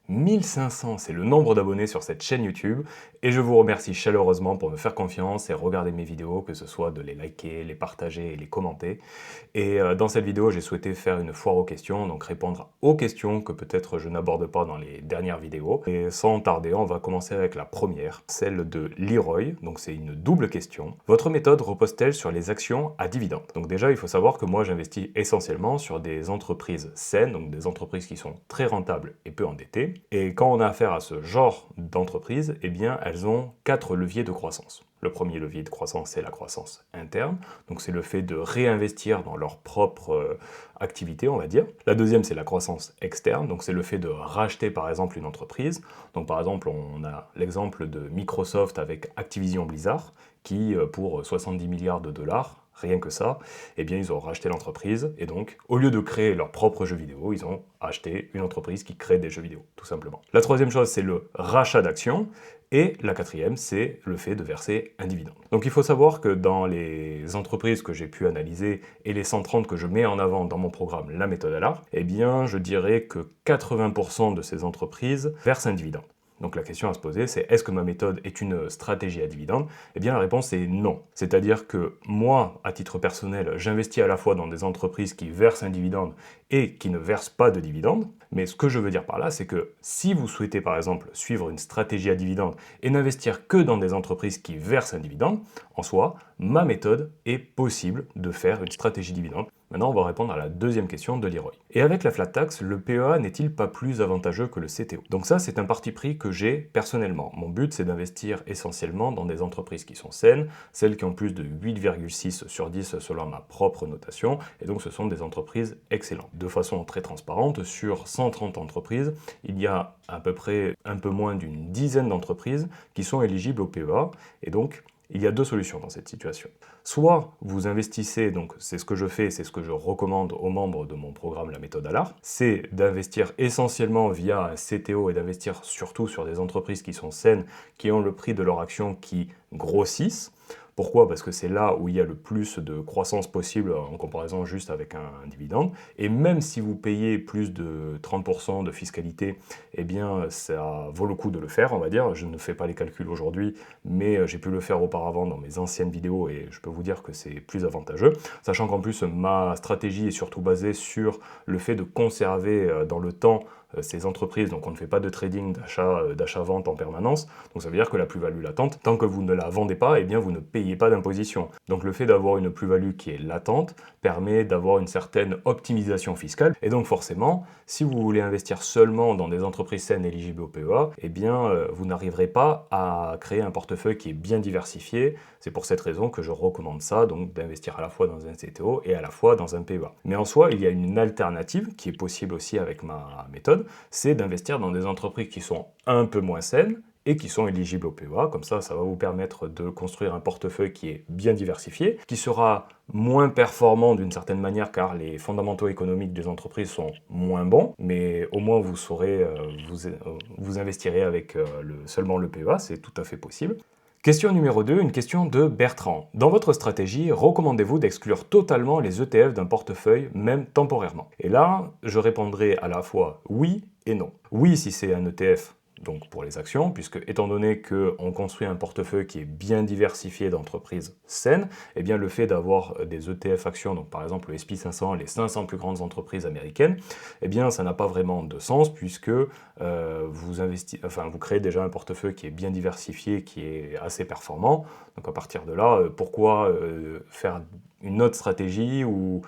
1500, c'est le nombre d'abonnés sur cette chaîne YouTube et je vous remercie chaleureusement pour me faire confiance et regarder mes vidéos, que ce soit de les liker, les partager et les commenter. Et dans cette vidéo, j'ai souhaité faire une foire aux questions, donc répondre aux questions que peut-être je n'aborde pas dans les dernières vidéos. Et sans tarder, on va commencer avec la première, celle de Leroy, donc c'est une double question. Votre méthode repose-t-elle sur les actions à dividendes? Donc déjà, il faut savoir que moi j'investis essentiellement sur des entreprises saines, donc des entreprises qui sont très rentables et peu endettées. Et quand on a affaire à ce genre d'entreprise, eh bien elles ont 4 leviers de croissance. Le premier levier de croissance, c'est la croissance interne, donc c'est le fait de réinvestir dans leur propre activité, on va dire. La deuxième, c'est la croissance externe, donc c'est le fait de racheter par exemple une entreprise. Donc par exemple, on a l'exemple de Microsoft avec Activision Blizzard, qui pour 70 milliards de dollars, rien que ça, eh bien ils ont racheté l'entreprise, et donc au lieu de créer leur propre jeu vidéo, ils ont acheté une entreprise qui crée des jeux vidéo, tout simplement. La troisième chose, c'est le rachat d'actions, et la quatrième, c'est le fait de verser un dividende. Donc il faut savoir que dans les entreprises que j'ai pu analyser et les 130 que je mets en avant dans mon programme La méthode Allard, eh bien je dirais que 80% de ces entreprises versent un dividende. Donc la question à se poser, c'est est-ce que ma méthode est une stratégie à dividende? Eh bien la réponse est non. C'est-à-dire que moi, à titre personnel, j'investis à la fois dans des entreprises qui versent un dividende et qui ne versent pas de dividende. Mais ce que je veux dire par là, c'est que si vous souhaitez par exemple suivre une stratégie à dividende et n'investir que dans des entreprises qui versent un dividende, en soi, ma méthode est possible de faire une stratégie dividende. Maintenant, on va répondre à la deuxième question de Leroy. Et avec la flat tax, le PEA n'est-il pas plus avantageux que le CTO? Donc ça, c'est un parti pris que j'ai personnellement. Mon but, c'est d'investir essentiellement dans des entreprises qui sont saines, celles qui ont plus de 8,6 sur 10 selon ma propre notation, et donc ce sont des entreprises excellentes. De façon très transparente, sur 130 entreprises, il y a à peu près un peu moins d'une dizaine d'entreprises qui sont éligibles au PEA, et donc il y a deux solutions dans cette situation. Soit vous investissez, donc c'est ce que je fais, c'est ce que je recommande aux membres de mon programme La méthode Allard, c'est d'investir essentiellement via un CTO et d'investir surtout sur des entreprises qui sont saines, qui ont le prix de leur action qui grossissent. Pourquoi? Parce que c'est là où il y a le plus de croissance possible en comparaison juste avec un dividende. Et même si vous payez plus de 30% de fiscalité, eh bien ça vaut le coup de le faire, on va dire. Je ne fais pas les calculs aujourd'hui, mais j'ai pu le faire auparavant dans mes anciennes vidéos et je peux vous dire que c'est plus avantageux. Sachant qu'en plus, ma stratégie est surtout basée sur le fait de conserver dans le temps ces entreprises, donc on ne fait pas de trading d'achat-vente en permanence, donc ça veut dire que la plus-value latente, tant que vous ne la vendez pas, eh bien vous ne payez pas d'imposition. Donc le fait d'avoir une plus-value qui est latente permet d'avoir une certaine optimisation fiscale, et donc forcément, si vous voulez investir seulement dans des entreprises saines éligibles au PEA, eh bien vous n'arriverez pas à créer un portefeuille qui est bien diversifié. C'est pour cette raison que je recommande ça, donc d'investir à la fois dans un CTO et à la fois dans un PEA. Mais en soi, il y a une alternative qui est possible aussi avec ma méthode, c'est d'investir dans des entreprises qui sont un peu moins saines et qui sont éligibles au PEA. Comme ça va vous permettre de construire un portefeuille qui est bien diversifié, qui sera moins performant d'une certaine manière car les fondamentaux économiques des entreprises sont moins bons, mais au moins vous saurez, vous investirez avec seulement le PEA, c'est tout à fait possible. Question numéro 2, une question de Bertrand. Dans votre stratégie, recommandez-vous d'exclure totalement les ETF d'un portefeuille, même temporairement? Et là, je répondrai à la fois oui et non. Oui, si c'est un ETF, donc pour les actions, puisque étant donné qu'on construit un portefeuille qui est bien diversifié d'entreprises saines, eh bien le fait d'avoir des ETF actions, donc par exemple le SP 500, les 500 plus grandes entreprises américaines, eh bien ça n'a pas vraiment de sens puisque vous créez déjà un portefeuille qui est bien diversifié, qui est assez performant. Donc à partir de là, pourquoi faire une autre stratégie ou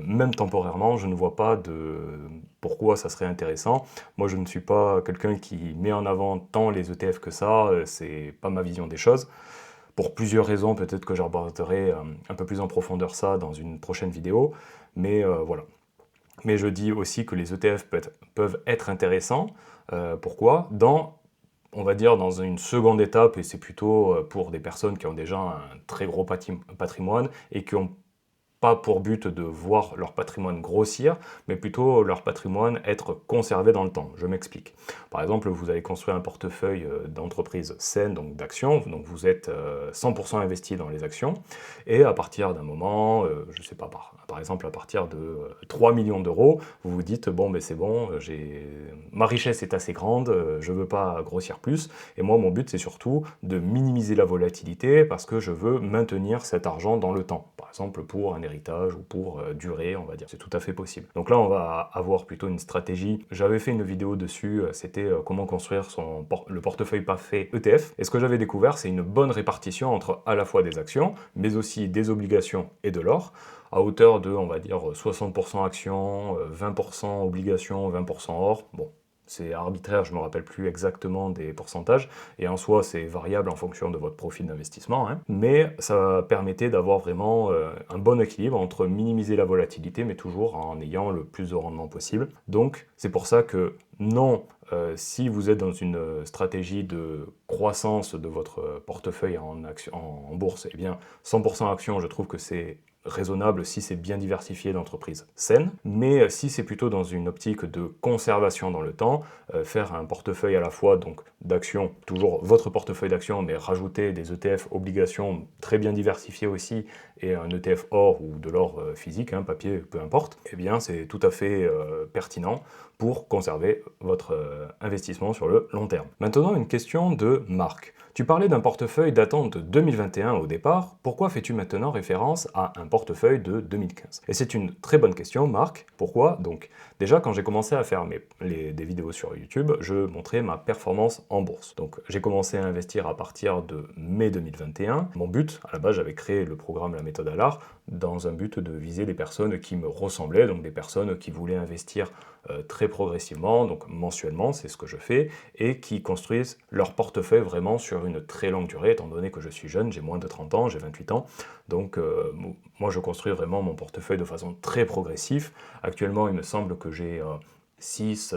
même temporairement, je ne vois pas pourquoi ça serait intéressant. Moi, je ne suis pas quelqu'un qui met en avant tant les ETF que ça, c'est pas ma vision des choses. Pour plusieurs raisons, peut-être que j'aborderai un peu plus en profondeur ça dans une prochaine vidéo, mais voilà. Mais je dis aussi que les ETF peuvent être intéressants. Pourquoi? On va dire dans une seconde étape, et c'est plutôt pour des personnes qui ont déjà un très gros patrimoine et qui ont pas pour but de voir leur patrimoine grossir, mais plutôt leur patrimoine être conservé dans le temps. Je m'explique. Par exemple, vous avez construit un portefeuille d'entreprises saines, donc d'actions, donc vous êtes 100% investi dans les actions, et à partir d'un moment, je ne sais pas, par exemple à partir de 3 millions d'euros, vous vous dites, bon, ben c'est bon, ma richesse est assez grande, je ne veux pas grossir plus, et moi mon but c'est surtout de minimiser la volatilité parce que je veux maintenir cet argent dans le temps, par exemple pour un héritage ou pour durer, on va dire. C'est tout à fait possible. Donc là, on va avoir plutôt une stratégie. J'avais fait une vidéo dessus, c'était comment construire le portefeuille parfait ETF. Et ce que j'avais découvert, c'est une bonne répartition entre à la fois des actions, mais aussi des obligations et de l'or, à hauteur de, on va dire, 60% actions, 20% obligations, 20% or. Bon, c'est arbitraire, je ne me rappelle plus exactement des pourcentages, et en soi c'est variable en fonction de votre profil d'investissement, hein. Mais ça permettait d'avoir vraiment un bon équilibre entre minimiser la volatilité, mais toujours en ayant le plus de rendement possible. Donc c'est pour ça que non, si vous êtes dans une stratégie de croissance de votre portefeuille en bourse, eh bien 100% actions, je trouve que c'est raisonnable si c'est bien diversifié d'entreprises saines, mais si c'est plutôt dans une optique de conservation dans le temps, faire un portefeuille à la fois donc d'actions, toujours votre portefeuille d'actions, mais rajouter des ETF obligations très bien diversifiés aussi, et un ETF or ou de l'or physique, hein, papier, peu importe, eh bien c'est tout à fait pertinent pour conserver votre investissement sur le long terme. Maintenant, une question de Marc. Tu parlais d'un portefeuille datant de 2021 au départ, pourquoi fais-tu maintenant référence à un portefeuille de 2015? Et c'est une très bonne question, Marc. Pourquoi? Donc, déjà, quand j'ai commencé à faire des vidéos sur YouTube, je montrais ma performance en bourse. Donc, j'ai commencé à investir à partir de mai 2021. Mon but, à la base, j'avais créé le programme La Méthode Allard dans un but de viser des personnes qui me ressemblaient, donc des personnes qui voulaient investir très progressivement, donc mensuellement, c'est ce que je fais, et qui construisent leur portefeuille vraiment sur une très longue durée, étant donné que je suis jeune, j'ai moins de 30 ans, j'ai 28 ans, donc moi je construis vraiment mon portefeuille de façon très progressive. Actuellement, il me semble que j'ai 6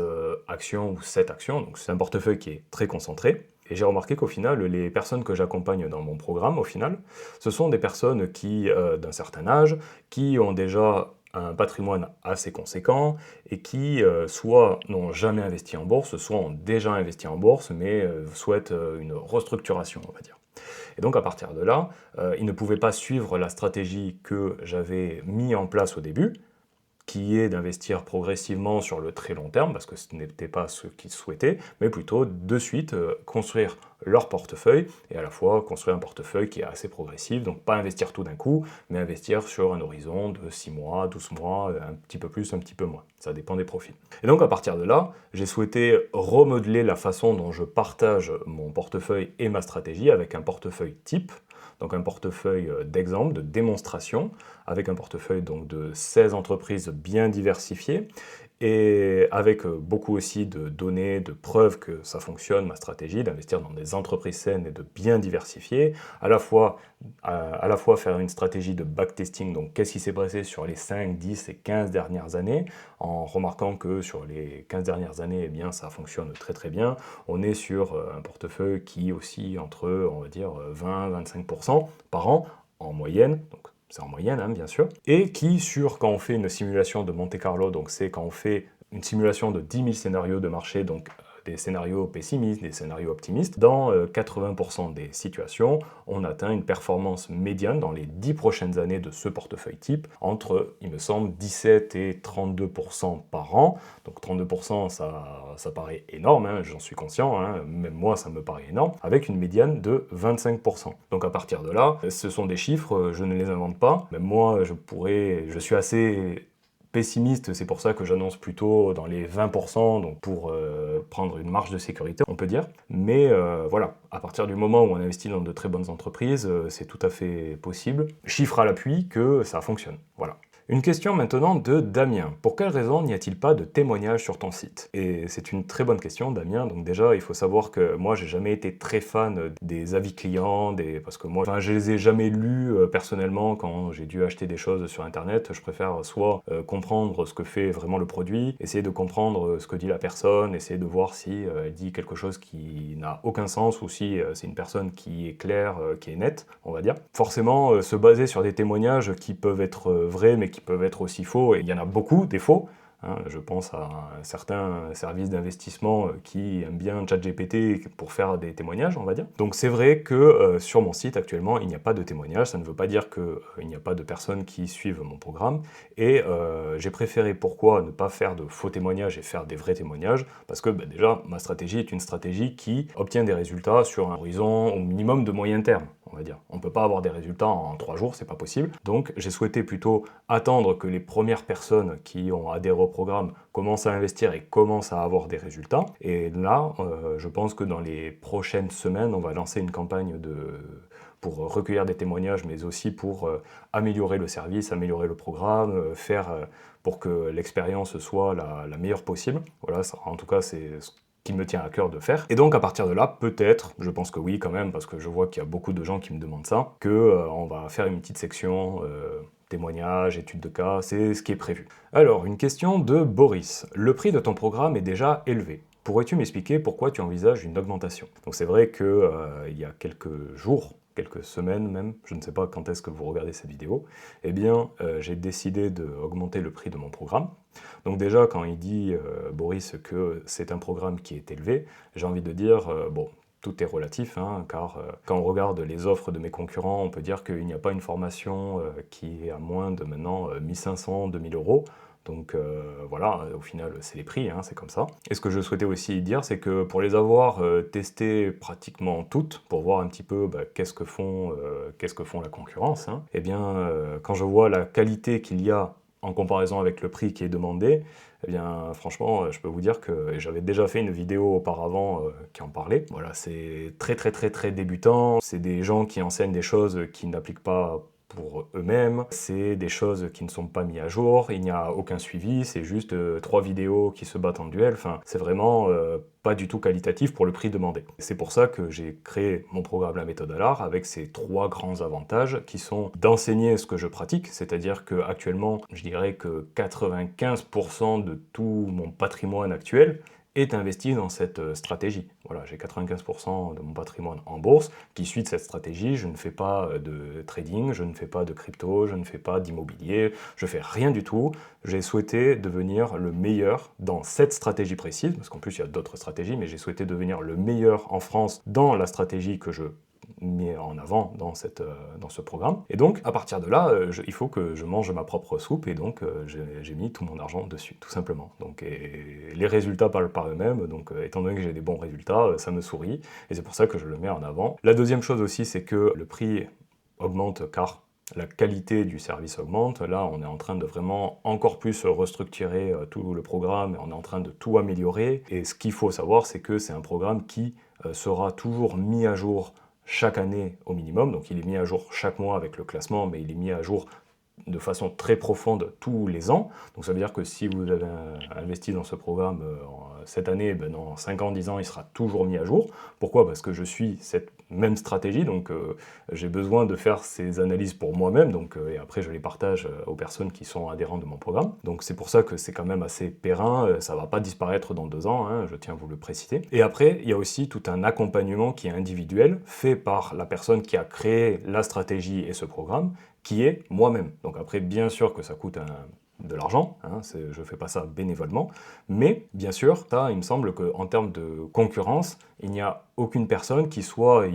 actions ou 7 actions, donc c'est un portefeuille qui est très concentré. Et j'ai remarqué qu'au final, les personnes que j'accompagne dans mon programme, au final, ce sont des personnes qui, d'un certain âge, qui ont déjà un patrimoine assez conséquent et qui soit n'ont jamais investi en bourse, soit ont déjà investi en bourse, mais souhaitent une restructuration, on va dire. Et donc à partir de là, ils ne pouvaient pas suivre la stratégie que j'avais mis en place au début, qui est d'investir progressivement sur le très long terme, parce que ce n'était pas ce qu'ils souhaitaient, mais plutôt de suite construire leur portefeuille, et à la fois construire un portefeuille qui est assez progressif, donc pas investir tout d'un coup, mais investir sur un horizon de 6 mois, 12 mois, un petit peu plus, un petit peu moins. Ça dépend des profils. Et donc à partir de là, j'ai souhaité remodeler la façon dont je partage mon portefeuille et ma stratégie avec un portefeuille type, donc un portefeuille d'exemple, de démonstration, avec un portefeuille donc de 16 entreprises bien diversifiées, et avec beaucoup aussi de données, de preuves que ça fonctionne, ma stratégie, d'investir dans des entreprises saines et de bien diversifier, à la fois faire une stratégie de backtesting, donc qu'est-ce qui s'est passé sur les 5, 10 et 15 dernières années, en remarquant que sur les 15 dernières années, eh bien, ça fonctionne très très bien. On est sur un portefeuille qui oscille entre, on va dire, 20-25% par an, en moyenne, donc c'est en moyenne, hein, bien sûr, et qui, quand on fait une simulation de Monte Carlo, donc c'est quand on fait une simulation de 10 000 scénarios de marché, donc des scénarios pessimistes, des scénarios optimistes, dans 80% des situations, on atteint une performance médiane dans les 10 prochaines années de ce portefeuille type, entre, il me semble, 17 et 32% par an. Donc 32%, ça paraît énorme, hein, j'en suis conscient, hein, même moi ça me paraît énorme, avec une médiane de 25%. Donc à partir de là, ce sont des chiffres, je ne les invente pas, même moi je suis assez pessimiste, c'est pour ça que j'annonce plutôt dans les 20%, donc pour prendre une marge de sécurité, on peut dire. Mais voilà, à partir du moment où on investit dans de très bonnes entreprises, c'est tout à fait possible, chiffre à l'appui, que ça fonctionne. Voilà. Une question maintenant de Damien. Pour quelle raison n'y a-t-il pas de témoignages sur ton site? Et c'est une très bonne question, Damien. Donc déjà, il faut savoir que moi, j'ai jamais été très fan des avis clients, parce que moi, enfin, je les ai jamais lus personnellement quand j'ai dû acheter des choses sur Internet. Je préfère soit comprendre ce que fait vraiment le produit, essayer de comprendre ce que dit la personne, essayer de voir si elle dit quelque chose qui n'a aucun sens ou si c'est une personne qui est claire, qui est nette, on va dire. Forcément, se baser sur des témoignages qui peuvent être vrais, mais qui peuvent être aussi faux, et il y en a beaucoup des faux. Je pense à certains services d'investissement qui aiment bien ChatGPT pour faire des témoignages, on va dire. Donc c'est vrai que sur mon site actuellement, il n'y a pas de témoignages. Ça ne veut pas dire qu'il n'y a pas de personnes qui suivent mon programme. Et j'ai préféré, pourquoi ne pas faire de faux témoignages et faire des vrais témoignages? Parce que déjà, ma stratégie est une stratégie qui obtient des résultats sur un horizon au minimum de moyen terme, on va dire. On ne peut pas avoir des résultats en 3 jours, c'est pas possible. Donc j'ai souhaité plutôt attendre que les premières personnes qui ont adhéré au programme commencent à investir et commencent à avoir des résultats. Et là, je pense que dans les prochaines semaines, on va lancer une campagne pour recueillir des témoignages, mais aussi pour améliorer le service, améliorer le programme, faire pour que l'expérience soit la meilleure possible. Voilà, ça, en tout cas, c'est ce qui me tient à cœur de faire. Et donc à partir de là, peut-être, je pense que oui quand même, parce que je vois qu'il y a beaucoup de gens qui me demandent ça, on va faire une petite section témoignages, études de cas, c'est ce qui est prévu. Alors, une question de Boris. Le prix de ton programme est déjà élevé. Pourrais-tu m'expliquer pourquoi tu envisages une augmentation? Donc c'est vrai que il y a quelques jours, quelques semaines même, je ne sais pas quand est-ce que vous regardez cette vidéo, eh bien j'ai décidé d'augmenter le prix de mon programme. Donc déjà, quand il dit, Boris, que c'est un programme qui est élevé, j'ai envie de dire, bon, tout est relatif, car quand on regarde les offres de mes concurrents, on peut dire qu'il n'y a pas une formation qui est à moins de maintenant 1500, 2000 euros. Donc voilà, au final, c'est les prix, c'est comme ça. Et ce que je souhaitais aussi dire, c'est que pour les avoir testées pratiquement toutes, pour voir un petit peu qu'est-ce que font la concurrence, eh bien, quand je vois la qualité qu'il y a en comparaison avec le prix qui est demandé, eh bien, franchement, je peux vous dire que j'avais déjà fait une vidéo auparavant qui en parlait. Voilà, c'est très très très très débutant. C'est des gens qui enseignent des choses qui n'appliquent pas pour eux-mêmes, c'est des choses qui ne sont pas mises à jour, il n'y a aucun suivi, c'est juste 3 vidéos qui se battent en duel, enfin, c'est vraiment pas du tout qualitatif pour le prix demandé. C'est pour ça que j'ai créé mon programme La Méthode Allard avec ces 3 grands avantages qui sont d'enseigner ce que je pratique, c'est-à-dire que actuellement, je dirais que 95% de tout mon patrimoine actuel est investi dans cette stratégie. Voilà, j'ai 95% de mon patrimoine en bourse qui suit de cette stratégie. Je ne fais pas de trading, je ne fais pas de crypto, je ne fais pas d'immobilier, je fais rien du tout. J'ai souhaité devenir le meilleur dans cette stratégie précise, parce qu'en plus il y a d'autres stratégies, mais j'ai souhaité devenir le meilleur en France dans la stratégie que je mis en avant dans ce programme. Et donc, à partir de là, il faut que je mange ma propre soupe, et donc j'ai mis tout mon argent dessus, tout simplement. Donc, et les résultats parlent par eux-mêmes, donc étant donné que j'ai des bons résultats, ça me sourit, et c'est pour ça que je le mets en avant. La deuxième chose aussi, c'est que le prix augmente car la qualité du service augmente. Là, on est en train de vraiment encore plus restructurer tout le programme, et on est en train de tout améliorer. Et ce qu'il faut savoir, c'est que c'est un programme qui sera toujours mis à jour chaque année au minimum, donc il est mis à jour chaque mois avec le classement, mais il est mis à jour de façon très profonde tous les ans. Donc ça veut dire que si vous avez investi dans ce programme cette année, dans 5 ans, 10 ans, il sera toujours mis à jour. Pourquoi? Parce que je suis cette même stratégie, donc j'ai besoin de faire ces analyses pour moi-même, et après je les partage aux personnes qui sont adhérentes de mon programme. Donc c'est pour ça que c'est quand même assez périn, ça ne va pas disparaître dans 2 ans, je tiens à vous le préciser. Et après, il y a aussi tout un accompagnement qui est individuel, fait par la personne qui a créé la stratégie et ce programme, qui est moi-même. Donc après, bien sûr que ça coûte de l'argent, je ne fais pas ça bénévolement, mais bien sûr, ça, il me semble qu'en termes de concurrence, il n'y a aucune personne qui soit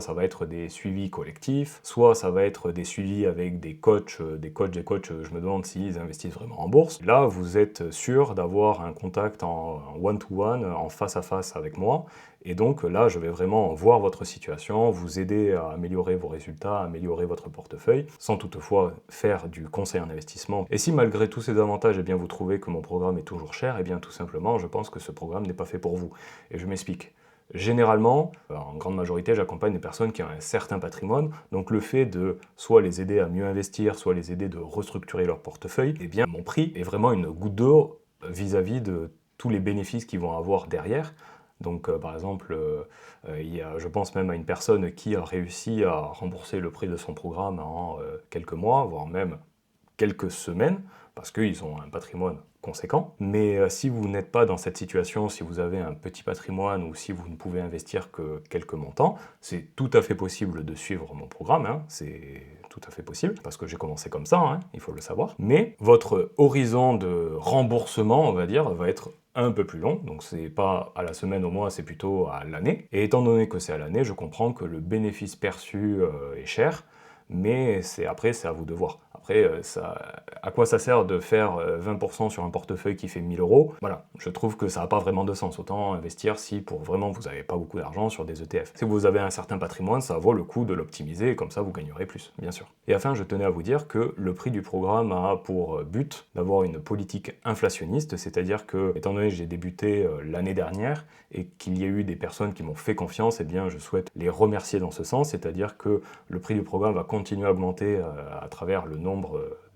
ça va être des suivis collectifs, soit ça va être des suivis avec des coachs, je me demande s'ils investissent vraiment en bourse. Là, vous êtes sûr d'avoir un contact en one-to-one, en face-à-face avec moi, et donc là, je vais vraiment voir votre situation, vous aider à améliorer vos résultats, à améliorer votre portefeuille, sans toutefois faire du conseil en investissement. Et si malgré tous ces avantages, eh bien, vous trouvez que mon programme est toujours cher, eh bien tout simplement, je pense que ce programme n'est pas fait pour vous. Et je m'explique. Généralement, en grande majorité, j'accompagne des personnes qui ont un certain patrimoine, donc le fait de soit les aider à mieux investir, soit les aider de restructurer leur portefeuille, eh bien mon prix est vraiment une goutte d'eau vis-à-vis de tous les bénéfices qu'ils vont avoir derrière. Donc par exemple, je pense même à une personne qui a réussi à rembourser le prix de son programme en quelques mois, voire même quelques semaines, parce qu'ils ont un patrimoine conséquent. Mais si vous n'êtes pas dans cette situation, si vous avez un petit patrimoine ou si vous ne pouvez investir que quelques montants, c'est tout à fait possible de suivre mon programme, hein, c'est tout à fait possible, parce que j'ai commencé comme ça, hein, il faut le savoir. Mais votre horizon de remboursement, on va dire, va être un peu plus long, donc c'est pas à la semaine, au mois, c'est plutôt à l'année. Et étant donné que c'est à l'année, je comprends que le bénéfice perçu est cher, mais après, c'est à vous de voir. Après, à quoi ça sert de faire 20% sur un portefeuille qui fait 1000 euros? Voilà, je trouve que ça n'a pas vraiment de sens. Autant investir si pour vraiment vous n'avez pas beaucoup d'argent sur des ETF. Si vous avez un certain patrimoine, ça vaut le coup de l'optimiser et comme ça vous gagnerez plus, bien sûr. Et enfin, je tenais à vous dire que le prix du programme a pour but d'avoir une politique inflationniste, c'est-à-dire que, étant donné que j'ai débuté l'année dernière et qu'il y a eu des personnes qui m'ont fait confiance, eh bien je souhaite les remercier dans ce sens, c'est-à-dire que le prix du programme va continuer à augmenter à travers le nombre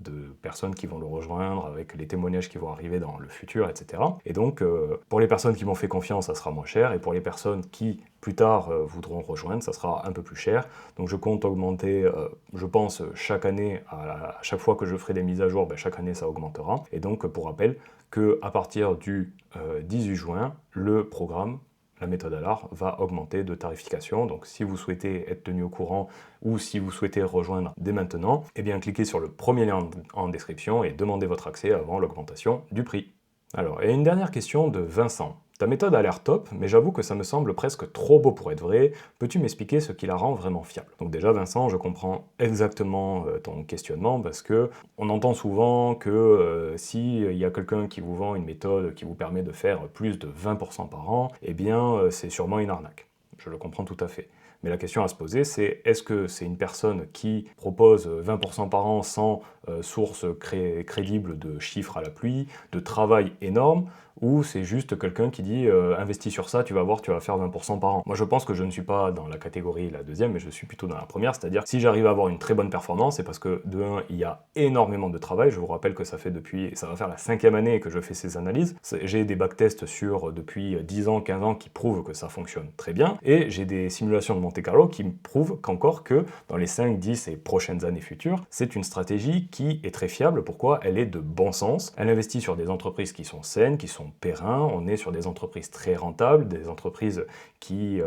de personnes qui vont le rejoindre, avec les témoignages qui vont arriver dans le futur, etc. Et donc, pour les personnes qui m'ont fait confiance, ça sera moins cher, et pour les personnes qui, plus tard, voudront rejoindre, ça sera un peu plus cher. Donc je compte augmenter, je pense, chaque année, à chaque fois que je ferai des mises à jour, ben, chaque année ça augmentera. Et donc, pour rappel, qu'à partir du 18 juin, le programme, la méthode ALAR, va augmenter de tarification. Donc si vous souhaitez être tenu au courant ou si vous souhaitez rejoindre dès maintenant, eh bien cliquez sur le premier lien en description et demandez votre accès avant l'augmentation du prix. Alors, et une dernière question de Vincent. Ta méthode a l'air top, mais j'avoue que ça me semble presque trop beau pour être vrai. Peux-tu m'expliquer ce qui la rend vraiment fiable? Donc déjà, Vincent, je comprends exactement ton questionnement, parce que on entend souvent que s'il y a quelqu'un qui vous vend une méthode qui vous permet de faire plus de 20% par an, eh bien c'est sûrement une arnaque. Je le comprends tout à fait. Mais la question à se poser, c'est est-ce que c'est une personne qui propose 20% par an sans source crédible de chiffres à la pluie, de travail énorme, ou c'est juste quelqu'un qui dit investis sur ça, tu vas voir, tu vas faire 20% par an. Moi je pense que je ne suis pas dans la catégorie la deuxième, mais je suis plutôt dans la première, c'est-à-dire si j'arrive à avoir une très bonne performance, c'est parce que de un, il y a énormément de travail. Je vous rappelle que ça va faire la 5e année que je fais ces analyses. J'ai des backtests sur depuis 10 ans, 15 ans qui prouvent que ça fonctionne très bien, et j'ai des simulations de Monte Carlo qui me prouvent qu'encore que dans les 5, 10 et prochaines années futures, c'est une stratégie qui est très fiable. Pourquoi? Elle est de bon sens, elle investit sur des entreprises qui sont saines, qui sont pérennes, on est sur des entreprises très rentables, des entreprises qui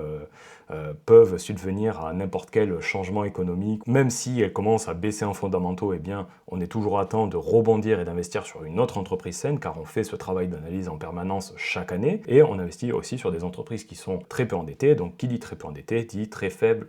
peuvent subvenir à n'importe quel changement économique. Même si elles commencent à baisser en fondamentaux, eh bien, on est toujours à temps de rebondir et d'investir sur une autre entreprise saine, car on fait ce travail d'analyse en permanence chaque année, et on investit aussi sur des entreprises qui sont très peu endettées. Donc qui dit très peu endetté dit très faible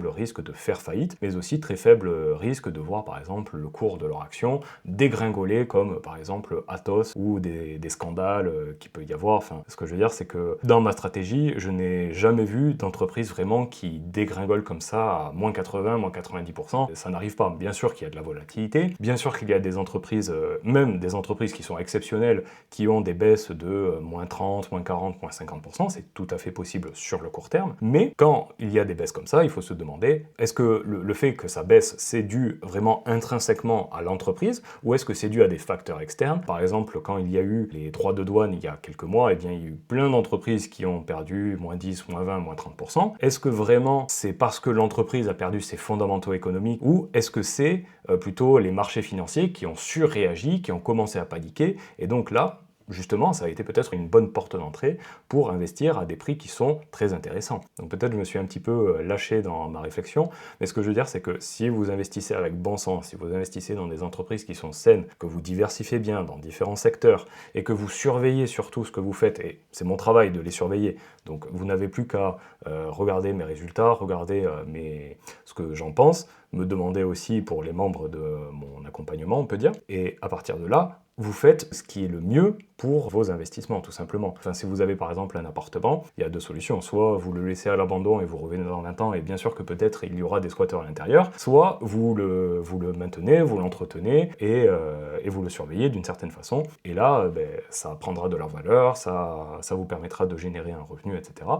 risque de faire faillite, mais aussi très faible risque de voir par exemple le cours de leur action dégringoler, comme par exemple Atos, ou des scandales qu'il peut y avoir. Enfin, ce que je veux dire, c'est que dans ma stratégie, je n'ai jamais vu d'entreprise vraiment qui dégringole comme ça à moins 80, moins 90%. Ça n'arrive pas. Bien sûr qu'il y a de la volatilité, bien sûr qu'il y a des entreprises, même des entreprises qui sont exceptionnelles, qui ont des baisses de moins 30, moins 40, moins 50%, c'est tout à fait possible sur le court terme, mais quand il y a des baisses comme ça, il faut se demander, est-ce que le fait que ça baisse, c'est dû vraiment intrinsèquement à l'entreprise, ou est-ce que c'est dû à des facteurs externes? Par exemple, quand il y a eu les droits de douane il y a quelques mois, eh bien, il y a eu plein d'entreprises qui ont perdu moins 10, moins 20, moins 30%. Est-ce que vraiment c'est parce que l'entreprise a perdu ses fondamentaux économiques, ou est-ce que c'est plutôt les marchés financiers qui ont surréagi, qui ont commencé à paniquer, et donc là, justement, ça a été peut-être une bonne porte d'entrée pour investir à des prix qui sont très intéressants. Donc peut-être je me suis un petit peu lâché dans ma réflexion, mais ce que je veux dire, c'est que si vous investissez avec bon sens, si vous investissez dans des entreprises qui sont saines, que vous diversifiez bien dans différents secteurs, et que vous surveillez surtout ce que vous faites, et c'est mon travail de les surveiller, donc vous n'avez plus qu'à regarder mes résultats, regarder ce que j'en pense, me demander aussi pour les membres de mon accompagnement, on peut dire, et à partir de là, vous faites ce qui est le mieux pour vos investissements, tout simplement. Enfin, si vous avez par exemple un appartement, il y a deux solutions. Soit vous le laissez à l'abandon et vous revenez dans 20 ans, et bien sûr que peut-être il y aura des squatteurs à l'intérieur, soit vous le maintenez, vous l'entretenez, et vous le surveillez d'une certaine façon. Et là, ça prendra de la valeur, ça vous permettra de générer un revenu, etc.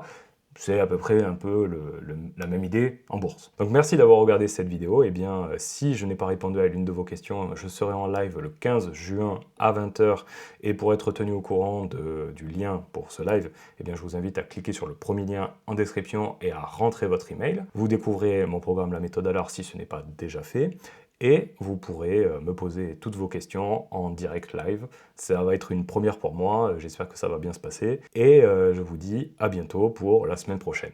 C'est à peu près un peu la même idée en bourse. Donc merci d'avoir regardé cette vidéo. Et bien, si je n'ai pas répondu à l'une de vos questions, je serai en live le 15 juin à 20 h. Et pour être tenu au courant du lien pour ce live, eh bien, je vous invite à cliquer sur le premier lien en description et à rentrer votre email. Vous découvrez mon programme La Méthode Allard si ce n'est pas déjà fait. Et vous pourrez me poser toutes vos questions en direct live. Ça va être une première pour moi, j'espère que ça va bien se passer. Et je vous dis à bientôt pour la semaine prochaine.